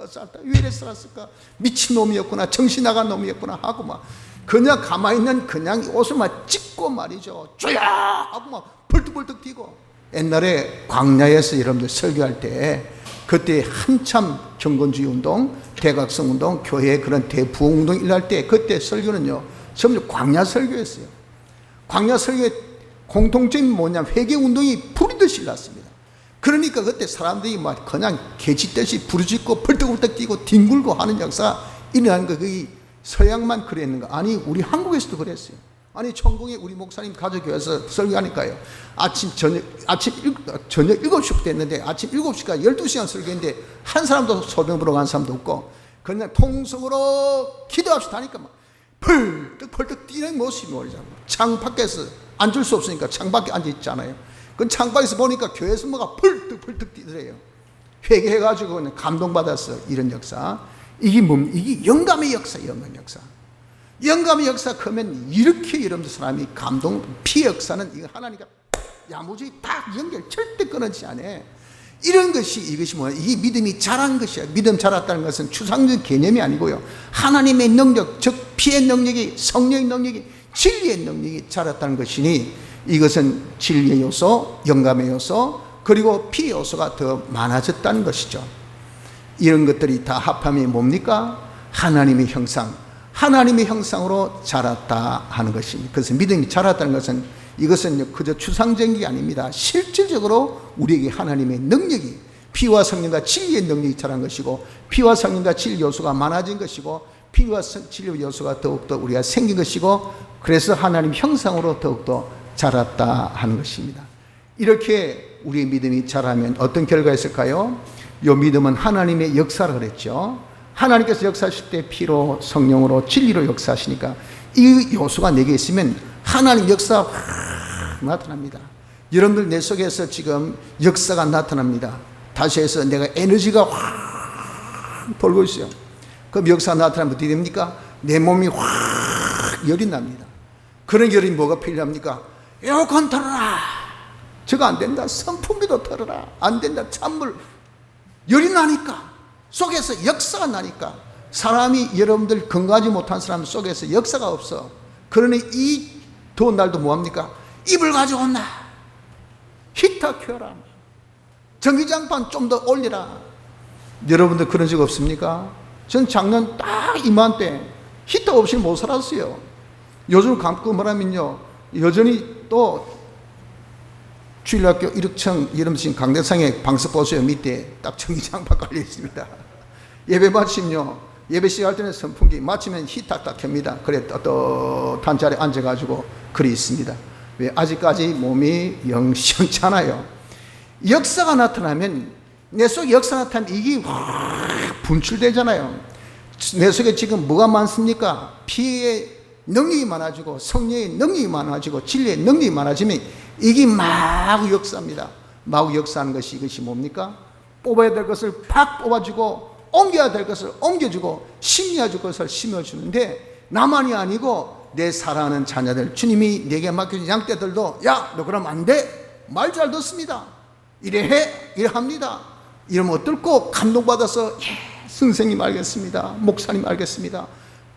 왜 이래 살았을까, 미친놈이었구나, 정신 나간 놈이었구나 하고 막 그냥 가만히 있는 그냥 옷을 막 찢고 말이죠, 쪼야 하고 막 벌떡벌떡 뛰고. 옛날에 광야에서 여러분들 설교할 때, 그때 한참 경건주의 운동, 대각성 운동, 교회 그런 대부흥 운동 일할 때, 그때 설교는요 전부 광야 설교였어요. 광야 설교의 공통점이 뭐냐면 회개 운동이 불이듯이 일났습니다. 그러니까 그때 사람들이 막 그냥 개짓듯이 부르짖고 벌떡벌떡 뛰고 뒹굴고 하는 역사가 일어나는 거, 그게 서양만 그랬는가? 아니, 우리 한국에서도 그랬어요. 아니, 천공에 우리 목사님 가족교회에서 설교하니까요, 저녁 7시부터 됐는데 아침 7시까지 12시간 설교했는데 한 사람도 소변 보러 간 사람도 없고 그냥 통성으로 기도합시다 하니까 막 펄떡펄떡 뛰는 모습이 뭐냐면, 창 밖에서 앉을 수 없으니까 창 밖에 앉아 있잖아요. 그 창 밖에서 보니까 교회에서 뭐가 펄떡펄떡 뛰더래요. 회개해가지고 그냥 감동받았어. 이런 역사. 이게 뭡니까? 이게 영감의 역사, 영감의 역사. 영감의 역사 크면 이렇게 여러분들 사람이 감동, 피의 역사는 이거 하나님과 야무지게 딱 연결 절대 끊어지지 않아. 이런 것이 이것이 뭐야? 이게 믿음이 자란 것이야. 믿음 자랐다는 것은 추상적 개념이 아니고요. 하나님의 능력, 즉 피의 능력이, 성령의 능력이, 진리의 능력이 자랐다는 것이니 이것은 진리의 요소, 영감의 요소, 그리고 피의 요소가 더 많아졌다는 것이죠. 이런 것들이 다 합하면 뭡니까? 하나님의 형상, 하나님의 형상으로 자랐다 하는 것입니다. 그래서 믿음이 자랐다는 것은 이것은 그저 추상적인 게 아닙니다. 실질적으로 우리에게 하나님의 능력이, 피와 성령과 진리의 능력이 자란 것이고, 피와 성령과 진리 요소가 많아진 것이고, 피와 진리 요소가 더욱더 우리가 생긴 것이고, 그래서 하나님 형상으로 더욱더 자랐다 하는 것입니다. 이렇게 우리의 믿음이 자라면 어떤 결과가 있을까요? 이 믿음은 하나님의 역사라 그랬죠. 하나님께서 역사하실 때 피로, 성령으로, 진리로 역사하시니까 이 요소가 내게 있으면 하나님 역사가 확 나타납니다. 여러분들 내 속에서 지금 역사가 나타납니다. 다시 해서 내가 에너지가 확 돌고 있어요. 그럼 역사가 나타나면 어떻게 됩니까? 내 몸이 확 열이 납니다. 그런 열이 뭐가 필요합니까? 에어컨 틀어라. 저거 안 된다. 선풍기도 틀어라. 안 된다. 찬물. 열이 나니까, 속에서 역사가 나니까, 사람이, 여러분들 건강하지 못한 사람 속에서 역사가 없어. 그러니 이 더운 날도 뭐합니까? 이불 가져온나, 히터 켜라, 전기장판 좀 더 올리라. 여러분들 그런 적 없습니까? 전 작년 딱 이맘때 히터 없이 못 살았어요. 요즘 감고 뭐라면요, 여전히 또 주일학교 1층 이름신 강대상에 방석 보세요. 밑에 딱 전기장판 깔려 있습니다. 예배 마치면요, 예배 시작할 때는 선풍기, 마치면 히터 딱 켭니다. 그래 떳떳한 자리에 앉아가지고 그리 있습니다. 왜? 아직까지 몸이 영 시원찮아요. 역사가 나타나면, 내 속에 역사가 나타나면 이게 확 분출되잖아요. 내 속에 지금 뭐가 많습니까? 피의 능력이 많아지고, 성령의 능력이 많아지고, 진리의 능력이 많아지면 이게 마구 역사입니다. 마구 역사하는 것이 이것이 뭡니까? 뽑아야 될 것을 팍 뽑아주고, 옮겨야 될 것을 옮겨주고, 심어야 될 것을 심어주는데, 나만이 아니고 내 사랑하는 자녀들, 주님이 내게 맡겨준 양떼들도, 야, 너 그러면 안 돼. 말 잘 듣습니다. 이래 해, 이래 합니다. 이러면 어떨고 감동받아서, 예, 선생님 알겠습니다. 목사님 알겠습니다.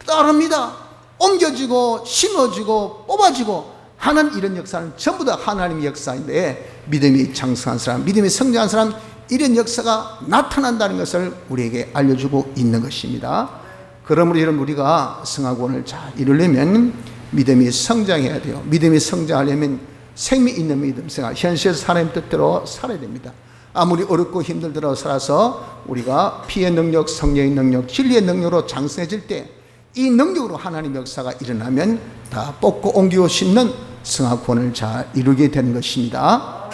따릅니다. 옮겨주고 심어주고 뽑아주고 하는 이런 역사는 전부 다 하나님의 역사인데, 믿음이 장성한 사람, 믿음이 성장한 사람, 이런 역사가 나타난다는 것을 우리에게 알려주고 있는 것입니다. 그러므로 여러분, 우리가 성화구원을 잘 이루려면 믿음이 성장해야 돼요. 믿음이 성장하려면 생명 있는 믿음 생활, 현실에서 하나님 뜻대로 살아야 됩니다. 아무리 어렵고 힘들더라도 살아서 우리가 피의 능력, 성령의 능력, 진리의 능력으로 장성해질 때, 이 능력으로 하나님 역사가 일어나면 다 뽑고 옮기고 심는 성화구원을 잘 이루게 되는 것입니다.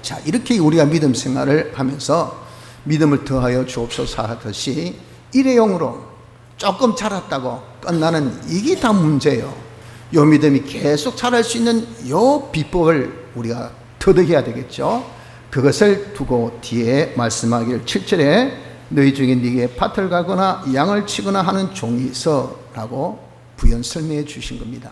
자, 이렇게 우리가 믿음 생활을 하면서 믿음을 더하여 주옵소서 하듯이 일회용으로 조금 자랐다고 끝나는 이게 다 문제예요. 요 믿음이 계속 자랄 수 있는 요 비법을 우리가 터득해야 되겠죠. 그것을 두고 뒤에 말씀하기를 7절에 너희 중에 네게 밭을 가거나 양을 치거나 하는 종이 있어라고 부연 설명해 주신 겁니다.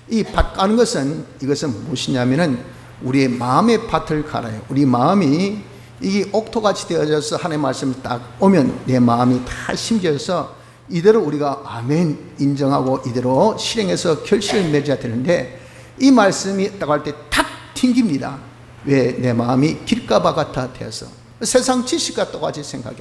이 밭 가는 것은, 이것은 무엇이냐면은 우리의 마음의 밭을 갈아요. 우리 마음이 이게 옥토같이 되어져서 하나님의 말씀을 딱 오면 내 마음이 다 심겨서 이대로 우리가 아멘 인정하고 이대로 실행해서 결실을 맺어야 되는데, 이 말씀이 딱 할 때 탁 튕깁니다. 왜? 내 마음이 길가바 같아 되어서 세상 지식과 똑같이 생각해.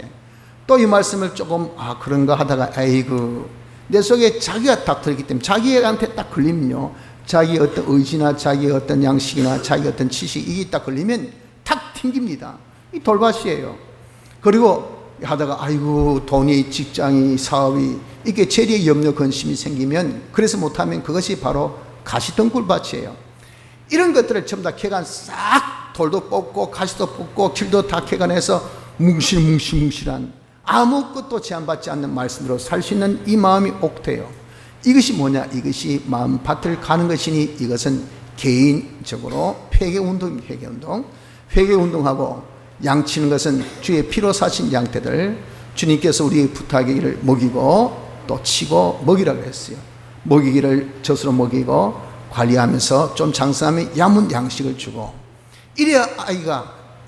또 이 말씀을 조금 그런가 하다가 아이고, 내 속에 자기가 딱 들었기 때문에 자기한테 딱 걸리면요, 자기의 어떤 의지나 자기의 어떤 양식이나 자기의 어떤 지식, 이게 딱 걸리면 탁 튕깁니다. 이 돌밭이에요. 그리고 하다가 아이고, 돈이, 직장이, 사업이, 이게 재리의 염려, 근심이 생기면, 그래서 못하면 그것이 바로 가시덩굴밭이에요. 이런 것들을 전부 다 캐간 싹 돌도 뽑고 가시도 뽑고 길도 다 캐간해서 뭉실뭉실한 아무것도 제한받지 않는 말씀으로 살 수 있는 이 마음이 옥토예요. 이것이 뭐냐? 이것이 마음밭을 가는 것이니, 이것은 개인적으로 회개운동입니다. 회개운동. 회개운동하고 양치는 것은 주의 피로 사신 양떼들, 주님께서 우리의 부탁이기를 먹이고 또 치고 먹이라고 했어요. 먹이기를 젖으로 먹이고 관리하면서 좀 장성하면 야문 양식을 주고, 이래야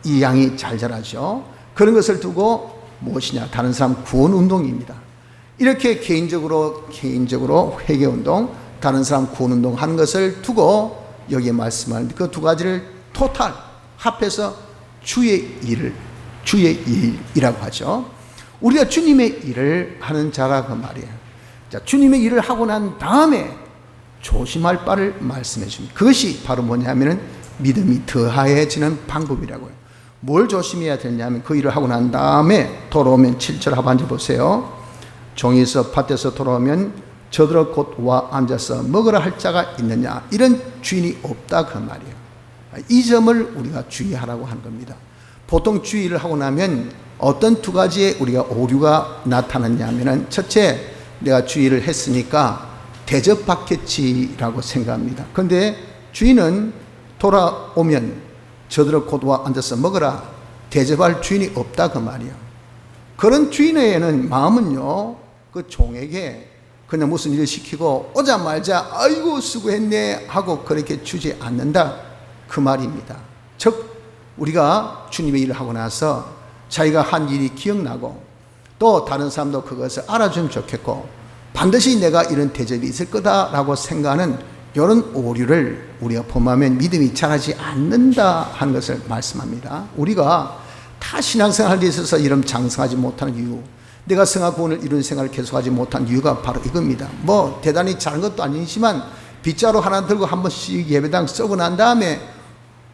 이 양이 잘 자라죠. 그런 것을 두고 무엇이냐? 다른 사람 구원 운동입니다. 이렇게 개인적으로 회개 운동, 다른 사람 구원 운동 하는 것을 두고 여기에 말씀하는 그 두 가지를 토탈 합해서 주의 일이라고 하죠. 우리가 주님의 일을 하는 자라 그 말이에요. 자, 주님의 일을 하고 난 다음에 조심할 바를 말씀해 줍니다. 그것이 바로 뭐냐면은 믿음이 더하여지는 방법이라고요. 뭘 조심해야 되냐면 그 일을 하고 난 다음에 돌아오면 7절 하반절 보세요. 종에서 밭에서 돌아오면 저들어 곧 와 앉아서 먹으라 할 자가 있느냐. 이런 주인이 없다 그 말이에요. 이 점을 우리가 주의하라고 하는 겁니다. 보통 주의를 하고 나면 어떤 두 가지의 우리가 오류가 나타났냐면은 첫째, 내가 주의를 했으니까 대접받겠지라고 생각합니다. 그런데 주인은 돌아오면 저들어 곧 와 앉아서 먹으라, 대접할 주인이 없다 그 말이에요. 그런 주인에게는 마음은요, 그 종에게 그냥 무슨 일을 시키고 오자마자 아이고 수고했네 하고 그렇게 주지 않는다 그 말입니다. 즉 우리가 주님의 일을 하고 나서 자기가 한 일이 기억나고 또 다른 사람도 그것을 알아주면 좋겠고 반드시 내가 이런 대접이 있을 거다라고 생각하는 이런 오류를 우리가 범하면 믿음이 자라지 않는다 하는 것을 말씀합니다. 우리가 다 신앙생활에 있어서 이런 장성하지 못하는 이유, 내가 성화 구원을 이룬 생활을 계속하지 못한 이유가 바로 이겁니다. 뭐 대단히 잘한 것도 아니지만 빗자루 하나 들고 한 번씩 예배당 쏘고 난 다음에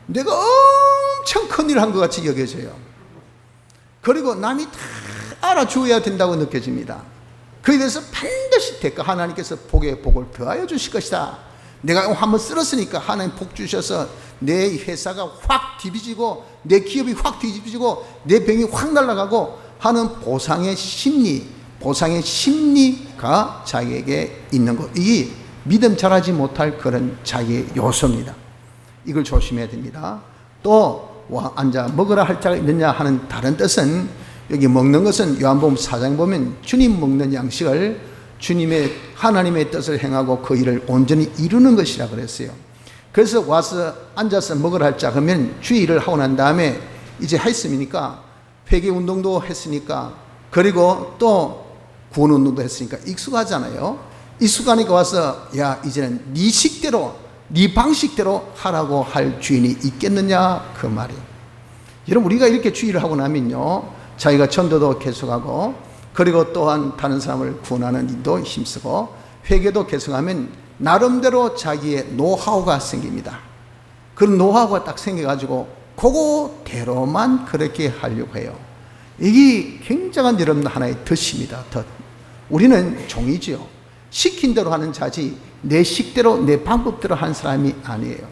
내가 엄청 큰일을 한 것 같이 여겨져요. 그리고 남이 다 알아주어야 된다고 느껴집니다. 그에 대해서 반드시 대가 하나님께서 복에 복을 더하여 주실 것이다. 내가 한번 쓸었으니까 하나님 복 주셔서 내 회사가 확 뒤집어지고 내 기업이 확 뒤집어지고 내 병이 확 날아가고 하는 보상의 심리가 자기에게 있는 것. 이게 믿음 자라지 못할 그런 자기의 요소입니다. 이걸 조심해야 됩니다. 또 와 앉아 먹으라 할 자가 있느냐 하는 다른 뜻은 여기 먹는 것은 요한복음 4장 보면 주님 먹는 양식을 주님의 하나님의 뜻을 행하고 그 일을 온전히 이루는 것이라 그랬어요. 그래서 와서 앉아서 먹으라 할 자 그러면 주의 일을 하고 난 다음에 이제 했으니까 회개 운동도 했으니까 그리고 또 구원 운동도 했으니까 익숙하잖아요. 익숙하니까 와서 야 이제는 네 식대로 네 방식대로 하라고 할 주인이 있겠느냐 그 말이에요. 여러분 우리가 이렇게 주의를 하고 나면요 자기가 전도도 계속하고 그리고 또한 다른 사람을 구원하는 일도 힘쓰고 회개도 계속하면 나름대로 자기의 노하우가 생깁니다. 그런 노하우가 딱 생겨가지고 그거대로만 그렇게 하려고 해요. 이게 굉장한 여러분 하나의 덫입니다. 덫. 우리는 종이지요. 시킨 대로 하는 자지 내 식대로 내 방법대로 하는 사람이 아니에요.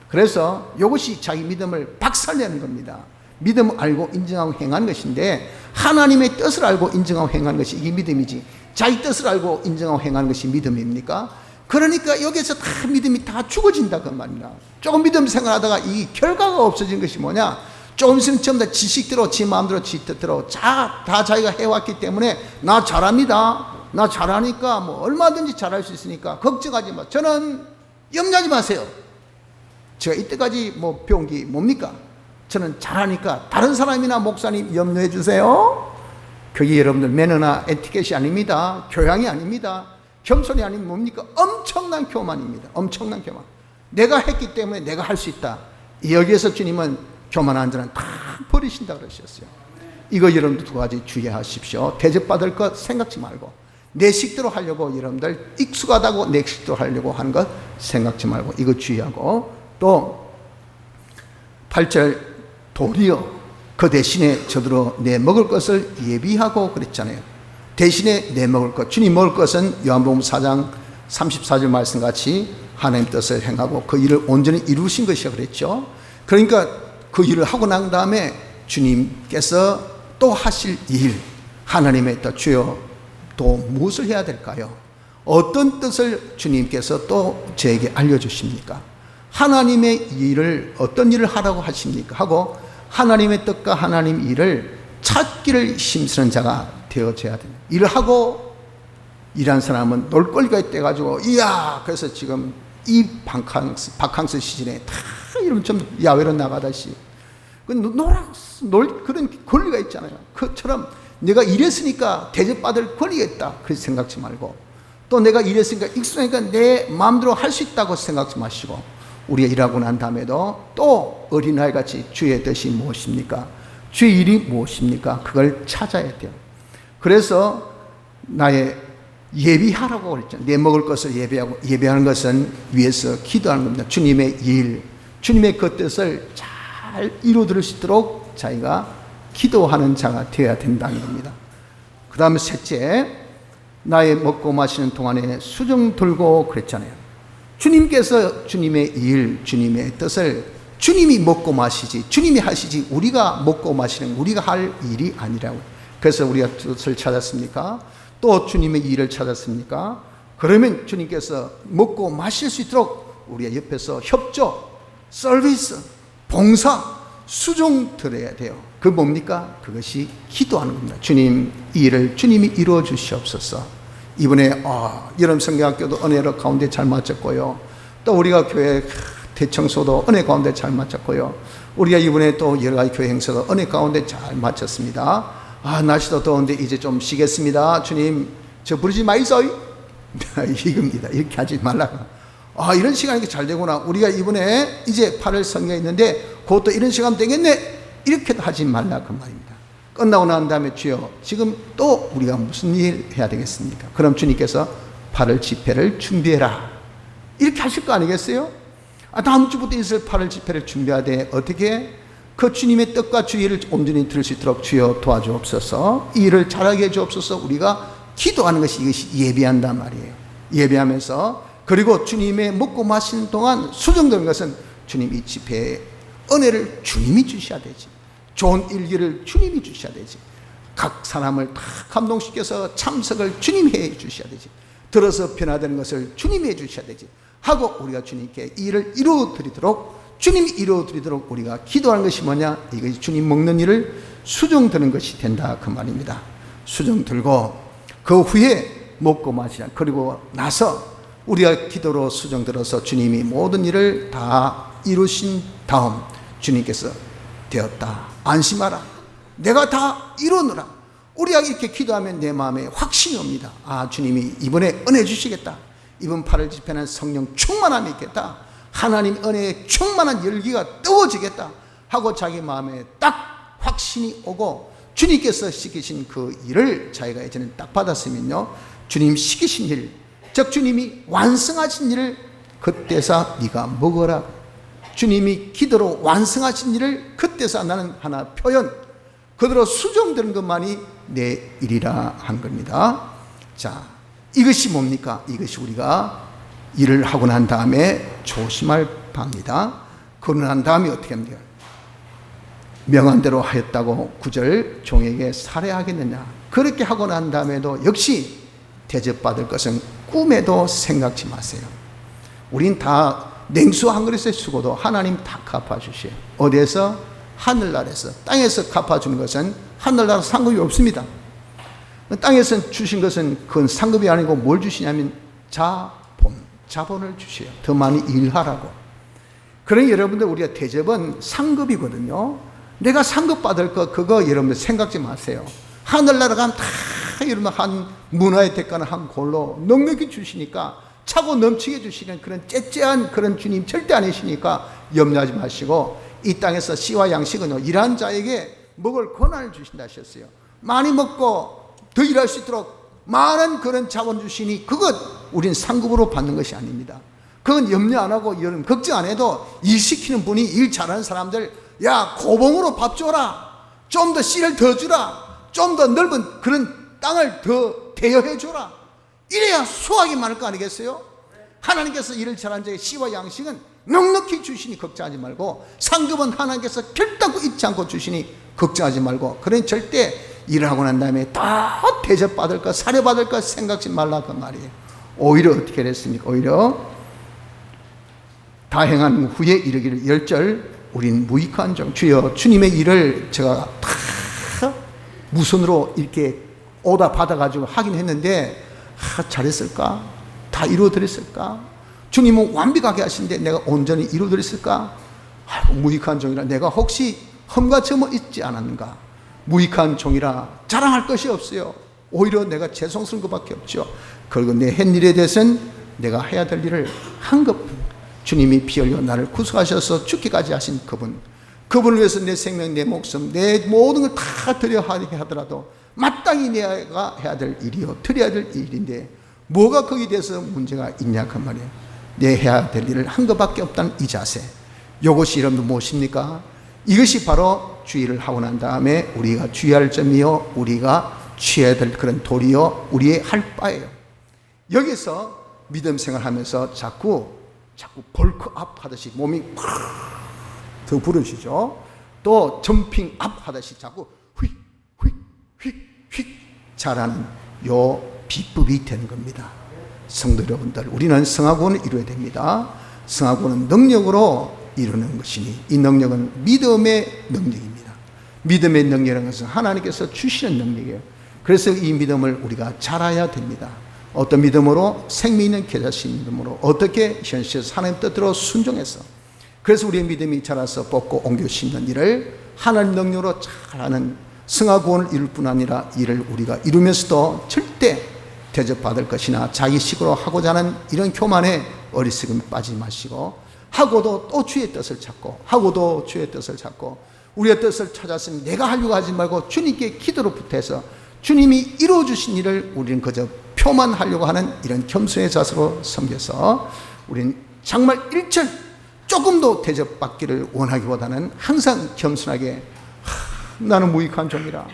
그래서 이것이 자기 믿음을 박살내는 겁니다. 믿음을 알고 인정하고 행하는 것인데 하나님의 뜻을 알고 인정하고 행하는 것이 이게 믿음이지 자기 뜻을 알고 인정하고 행하는 것이 믿음입니까? 그러니까 여기서 다 믿음이 다 죽어진다 그 말입니다. 조금 믿음 생활하다가 이 결과가 없어진 것이 뭐냐? 조금 있으면 전부 다 지식대로 지 마음대로 지 뜻대로 다 자기가 해왔기 때문에 나 잘합니다. 나 잘하니까 뭐 얼마든지 잘할 수 있으니까 걱정하지 마. 저는 염려하지 마세요. 제가 이때까지 뭐 배운 게 뭡니까? 저는 잘하니까 다른 사람이나 목사님 염려해 주세요. 그게 여러분들 매너나 에티켓이 아닙니다. 교양이 아닙니다. 겸손이 아니면 뭡니까? 엄청난 교만입니다. 엄청난 교만. 내가 했기 때문에 내가 할 수 있다. 여기에서 주님은 교만한 자는 다 버리신다 그러셨어요. 이거 여러분들 두 가지 주의하십시오. 대접받을 것 생각지 말고 내 식대로 하려고 여러분들 익숙하다고 내 식대로 하려고 하는 것 생각지 말고 이거 주의하고 또 8절 도리어 그 대신에 저들어 내 먹을 것을 예비하고 그랬잖아요. 대신에 내 먹을 것 주님 먹을 것은 요한복음 4장 34절 말씀같이 하나님 뜻을 행하고 그 일을 온전히 이루신 것이라 그랬죠. 그러니까 그 일을 하고 난 다음에 주님께서 또 하실 일 하나님의 뜻 주여 또 무엇을 해야 될까요? 어떤 뜻을 주님께서 또 저에게 알려주십니까? 하나님의 일을 어떤 일을 하라고 하십니까? 하고 하나님의 뜻과 하나님 일을 찾기를 힘쓰는 자가 되어져야 됩니다. 일을 하고 일한 사람은 놀거리가 있대가지고 이야 그래서 지금 이 바캉스 시즌에 다 이러면 좀 야외로 나가다시 그런 권리가 있잖아요. 그처럼 내가 이랬으니까 대접받을 권리가 있다 그렇게 생각지 말고, 또 내가 이랬으니까 익숙하니까 내 마음대로 할 수 있다고 생각지 마시고, 우리가 일하고 난 다음에도 또 어린아이같이 주의 뜻이 무엇입니까? 주의 일이 무엇입니까? 그걸 찾아야 돼요. 그래서 나의 예비하라고 그랬잖아요. 내 먹을 것을 예배하고, 예배하는 것은 위해서 기도하는 겁니다. 주님의 일, 주님의 그 뜻을 잘 이루어들 수 있도록 자기가 기도하는 자가 되어야 된다는 겁니다. 그 다음에 셋째, 나의 먹고 마시는 동안에 수정 들고 그랬잖아요. 주님께서 주님의 일, 주님의 뜻을 주님이 먹고 마시지, 주님이 하시지, 우리가 먹고 마시는, 우리가 할 일이 아니라고. 그래서 우리가 뜻을 찾았습니까? 또 주님의 일을 찾았습니까? 그러면 주님께서 먹고 마실 수 있도록 우리가 옆에서 협조, 서비스, 봉사, 수종 드려야 돼요. 그 뭡니까? 그것이 기도하는 겁니다. 주님, 이 일을 주님이 이루어 주시옵소서. 이번에 여름 성경학교도 은혜로 가운데 잘 마쳤고요. 또 우리가 교회 대청소도 은혜 가운데 잘 마쳤고요. 우리가 이번에 또 여러 가지 교회 행사도 은혜 가운데 잘 마쳤습니다. 날씨도 더운데 이제 좀 쉬겠습니다. 주님, 저 부르지 마이소이. 이겁니다. 이렇게 하지 말라고. 이런 시간이 잘 되구나. 우리가 이번에 이제 8월 성경에 있는데 그것도 이런 시간 되겠네. 이렇게도 하지 말라 그 말입니다. 끝나고 난 다음에 주여, 지금 또 우리가 무슨 일 해야 되겠습니까? 그럼 주님께서 8월 집회를 준비해라. 이렇게 하실 거 아니겠어요? 다음 주부터 있을 8월 집회를 준비해야 돼. 어떻게? 그 주님의 뜻과 주의를 온전히 들을 수 있도록 주여 도와주옵소서. 이 일을 잘하게 해주옵소서. 우리가 기도하는 것이, 이것이 예배한단 말이에요. 예배하면서, 그리고 주님의 먹고 마시는 동안 수정되는 것은 주님 이 집회에 은혜를 주님이 주셔야 되지. 좋은 일기를 주님이 주셔야 되지. 각 사람을 다 감동시켜서 참석을 주님이 해 주셔야 되지. 들어서 변화되는 것을 주님이 해 주셔야 되지. 하고 우리가 주님께 이 일을 이루어드리도록, 주님이 이루어드리도록 우리가 기도하는 것이 뭐냐? 이것이 주님 먹는 일을 수정드는 것이 된다 그 말입니다. 수정 들고 그 후에 먹고 마시라. 그리고 나서 우리가 기도로 수정 들어서 주님이 모든 일을 다 이루신 다음 주님께서 되었다, 안심하라, 내가 다 이루느라. 우리가 이렇게 기도하면 내 마음에 확신이 옵니다. 주님이 이번에 은혜 주시겠다. 이번 8월 집회는 성령 충만함이 있겠다. 하나님 은혜의 충만한 열기가 뜨거워지겠다 하고 자기 마음에 딱 확신이 오고, 주님께서 시키신 그 일을 자기가 이제는 딱 받았으면요, 주님 시키신 일, 즉 주님이 완성하신 일을 그때서 네가 먹어라. 주님이 기도로 완성하신 일을 그때서 나는 하나 표현, 그대로 수정되는 것만이 내 일이라 한 겁니다. 자, 이것이 뭡니까? 이것이 우리가 일을 하고 난 다음에 조심할 바입니다. 그러고 난 다음에 어떻게 합니까? 명한대로 하였다고 9절 종에게 살해하겠느냐. 그렇게 하고 난 다음에도 역시 대접받을 것은 꿈에도 생각지 마세요. 우린 다 냉수 한 그릇의 수고도 하나님 다 갚아주셔요. 어디에서? 하늘나라에서. 땅에서 갚아주는 것은 하늘나라 상급이 없습니다. 땅에서 주신 것은 그건 상급이 아니고 뭘 주시냐면 자본을 주셔요. 더 많이 일하라고. 그러니 여러분들, 우리가 대접은 상급이거든요. 내가 상급 받을 거, 그거 여러분들 생각지 마세요. 하늘나라 가면 다 여러분 한 문화의 대가는 한 골로 넉넉히 주시니까, 차고 넘치게 주시는 그런 째째한 그런 주님 절대 아니시니까 염려하지 마시고, 이 땅에서 씨와 양식은요, 일한 자에게 먹을 권한을 주신다 하셨어요. 많이 먹고 더 일할 수 있도록 많은 그런 자원 주시니, 그것 우린 상급으로 받는 것이 아닙니다. 그건 염려 안 하고 여러분 걱정 안 해도, 일 시키는 분이, 일 잘하는 사람들, 야 고봉으로 밥 줘라, 좀 더 씨를 더 주라, 좀 더 넓은 그런 땅을 더 대여해 줘라. 이래야 수확이 많을 거 아니겠어요? 하나님께서 일을 잘한 자에게 씨와 양식은 넉넉히 주시니 걱정하지 말고, 상급은 하나님께서 결단코 잊지 않고 주시니 걱정하지 말고. 그러니 절대 일을 하고 난 다음에 다 대접받을 것, 사려받을 것 생각지 말라 그 말이에요. 오히려 어떻게 됐습니까? 오히려 다 행한 후에 이르기를 10절 우린 무익한 종, 주여 주님의 일을 제가 다 무선으로 이렇게 오다 받아가지고 하긴 했는데 잘했을까? 다 이루어드렸을까? 주님은 완벽하게 하시는데 내가 온전히 이루어드렸을까? 아이고, 무익한 종이라 내가 혹시 험과 점을 잊지 않았는가? 무익한 종이라 자랑할 것이 없어요. 오히려 내가 죄송스러운 것밖에 없죠. 그리고 내 한 일에 대해서는 내가 해야 될 일을 한 것뿐. 주님이 피 흘려 나를 구속하셔서 죽기까지 하신 그분을 위해서 내 생명, 내 목숨, 내 모든 걸 다 드려 하더라도 마땅히 내가 해야 될 일이요, 드려야 될 일인데 뭐가 거기에 대해서 문제가 있냐 그 말이에요. 내 해야 될 일을 한 것밖에 없다는 이 자세, 이것이 여러분 무엇입니까? 이것이 바로 주의를 하고 난 다음에 우리가 주의할 점이요, 우리가 취해야 될 그런 도리요, 우리의 할 바예요. 여기서 믿음 생활하면서 자꾸 벌크업 하듯이 몸이 더 부르시죠. 또 점핑업 하듯이 자꾸 휙 잘하는 요 비법이 되는 겁니다. 성도 여러분들, 우리는 성화구원을 이루어야 됩니다. 성화구원은 능력으로 이루는 것이니 이 능력은 믿음의 능력입니다. 믿음의 능력이라는 것은 하나님께서 주시는 능력이에요. 그래서 이 믿음을 우리가 자라야 됩니다. 어떤 믿음으로? 생명 있는 계좌신 믿음으로. 어떻게? 현실에서 하나님 뜻대로 순종해서. 그래서 우리의 믿음이 자라서 뽑고 옮겨 심는 일을 하나님 능력으로 잘하는 성화구원을 이룰 뿐 아니라 이를 우리가 이루면서도 절대 대접받을 것이나 자기식으로 하고자 하는 이런 교만에 어리석음에 빠지지 마시고, 하고도 또 주의 뜻을 찾고, 하고도 주의 뜻을 찾고, 우리의 뜻을 찾았으니 내가 하려고 하지 말고 주님께 기도로 붙어서 주님이 이루어주신 일을 우리는 그저 표만 하려고 하는 이런 겸손의 자세로 섬겨서 우리는 정말 일절 조금도 대접받기를 원하기보다는 항상 겸손하게 나는 무익한 종이라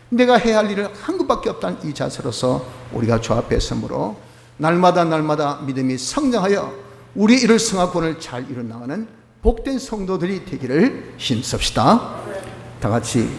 내가 해야 할 일을 한 것밖에 없다는 이 자세로서 우리가 주 앞에 서므로 날마다 믿음이 성장하여 우리 이를 성화구원을 잘 이뤄나가는 복된 성도들이 되기를 힘씁시다. 다 같이